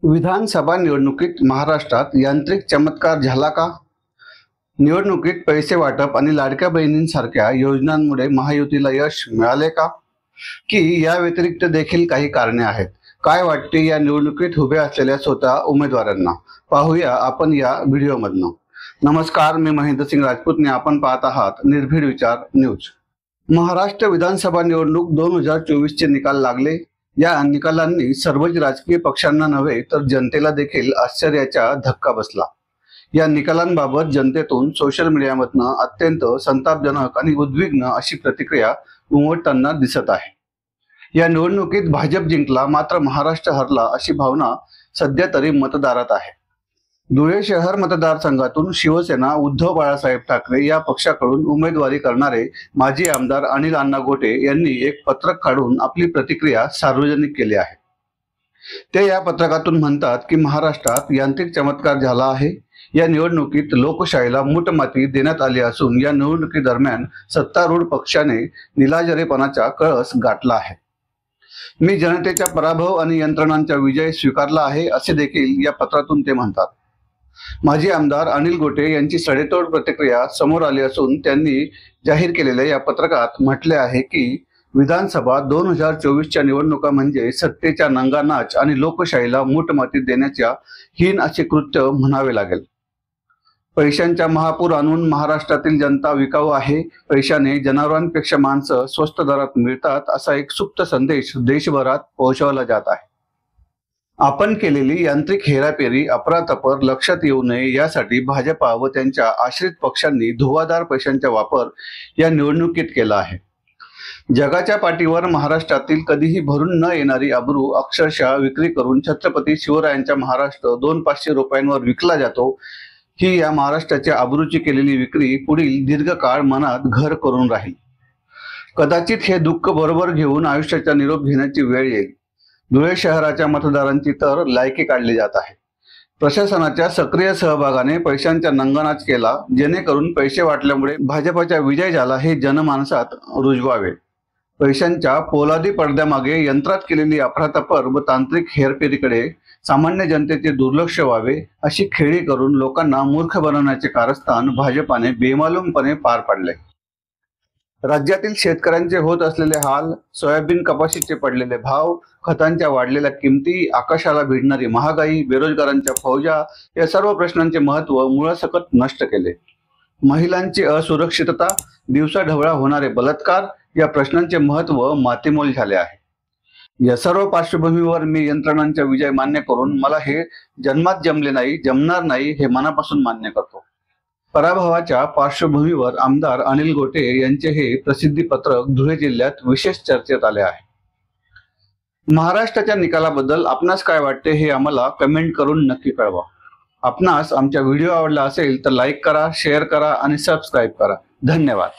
विधानसभा निवडणुकीत महाराष्ट्रात यांत्रिक चमत्कार झाला का? निवडणुकीत पैसे वाटप आणि लाडक्या बहिणींसारख्या योजनांमुळे महायुतीला यश मिळाले का? की या व्यतिरिक्त देखील काही कारणे आहेत? काय वाटते या निवडणुकीत उभे असलेल्या स्वतः उमेदवारांना? पाहूया आपण या व्हिडिओमधनं. नमस्कार, मी महेंद्र सिंग राजपूतने आपण पाहत आहात निर्भीड विचार न्यूज. महाराष्ट्र विधानसभा निवडणूक 2024 चे निकाल लागले. या निकालांनी सर्वच राजकीय पक्षांना नव्हे तर जनतेला देखील आश्चर्याचा धक्का बसला. या निकालांबाबत जनतेतून सोशल मीडियामधनं अत्यंत संतापजनक आणि उद्विग्न अशी प्रतिक्रिया उमटताना दिसत आहे. या निवडणुकीत भाजप जिंकला मात्र महाराष्ट्र हरला अशी भावना सध्या तरी मतदारात आहे. धुळे शहर मतदारसंघातून शिवसेना उद्धव बाळासाहेब ठाकरे या पक्षाकडून उमेदवारी करणारे माजी आमदार अनिल अण्णा गोटे यांनी एक पत्रक काढून आपली प्रतिक्रिया सार्वजनिक केली आहे. ते या पत्रकातून म्हणतात की महाराष्ट्रात यांत्रिक चमत्कार झाला आहे. या निवडणुकीत लोकशाहीला मूठमाती देण्यात आली असून या निवडणुकीदरम्यान सत्तारूढ पक्षाने निलाजरेपणाचा कळस गाठला आहे. मी जनतेच्या पराभव आणि यंत्रणांचा विजय स्वीकारला आहे असे देखील या पत्रातून ते म्हणतात. माजी आमदार अनिल गोटे यांची सडेतोड प्रतिक्रिया समोर आली असून त्यांनी जाहीर केलेल्या या पत्रकात म्हटले आहे की विधानसभा 2024च्या निवडणुका म्हणजे सत्तेच्या नंगानाच आणि लोकशाहीला मूठमाती देण्याच्या हीन असे कृत्य म्हणावे लागेल. पैशांचा महापूर आणून महाराष्ट्रातील जनता विकाऊ आहे. पैशाने जनावरांपेक्षा माणसं स्वस्त दरात मिळतात असा एक सुप्त संदेश देशभरात पोहोचवला जात आहे. आपण केलेली यांत्रिक हेराफेरी अफरातफर लक्षात येऊ नये यासाठी भाजपा व त्यांच्या आश्रित पक्षांनी धुवाधार पैशांचा वापर या निवडणुकीत केला आहे. जगाच्या पाठीवर महाराष्ट्रातील कधीही भरून न येणारी अब्रू अक्षरशः विक्री करून छत्रपती शिवरायांचा महाराष्ट्र 200-500 रुपयांवर विकला जातो. ही या महाराष्ट्राच्या अब्रूची केलेली विक्री पुढील दीर्घकाळ मनात घर करून राहील. कदाचित हे दुःख बरोबर घेऊन आयुष्याचा निरोप घेण्याची वेळ येईल. धुळे शहराच्या मतदारांची तर लायकी काढली जात आहे. प्रशासनाच्या सक्रिय सहभागाने पैशांचा नंगनाच केला, जेणेकरून पैसे वाटल्यामुळे भाजपचा विजय झाला हे जनमानसात रुजवावे. पैशांच्या पोलादी पडद्यामागे यंत्रात केलेली अफरातफर व तांत्रिक हेरफेरीकडे सामान्य जनतेचे दुर्लक्ष व्हावे अशी खेळी करून लोकांना मूर्ख बनवण्याचे कारस्थान भाजपाने बेमालूमपणे पार पाडले. राज्यातील शेतकऱ्यांचे होत असलेले हाल, सोयाबीन कपाशीचे पडलेले भाव, खतांच्या वाढलेल्या किमती, आकाशाला भिडणारी महागाई, बेरोजगारांच्या फौजा या सर्व प्रश्नांचे महत्त्व मुळासकट नष्ट केले. महिलांची असुरक्षितता, दिवसाढवळ्या होणारे बलात्कार या प्रश्नांचे महत्त्व मातीमोल झाले आहे. या सर्व पार्श्वभूमीवर मी यंत्रणांचा विजय मान्य करून मला हे जन्मात जमले नाही, जमणार नाही हे मनापासून मान्य करतो. पराभवाच्या पार्श्वभूमीवर आमदार अनिल गोटे यांचे हे प्रसिद्धी पत्रक धुळे जिल्ह्यात विशेष चर्चेत आले आहे. महाराष्ट्राच्या निकालाबद्दल आपणास काय वाटते हे आम्हाला कमेंट करून नक्की कळवा. आपणास आमचा व्हिडिओ आवडला असेल तर लाईक करा, शेअर करा आणि सबस्क्राईब करा. धन्यवाद.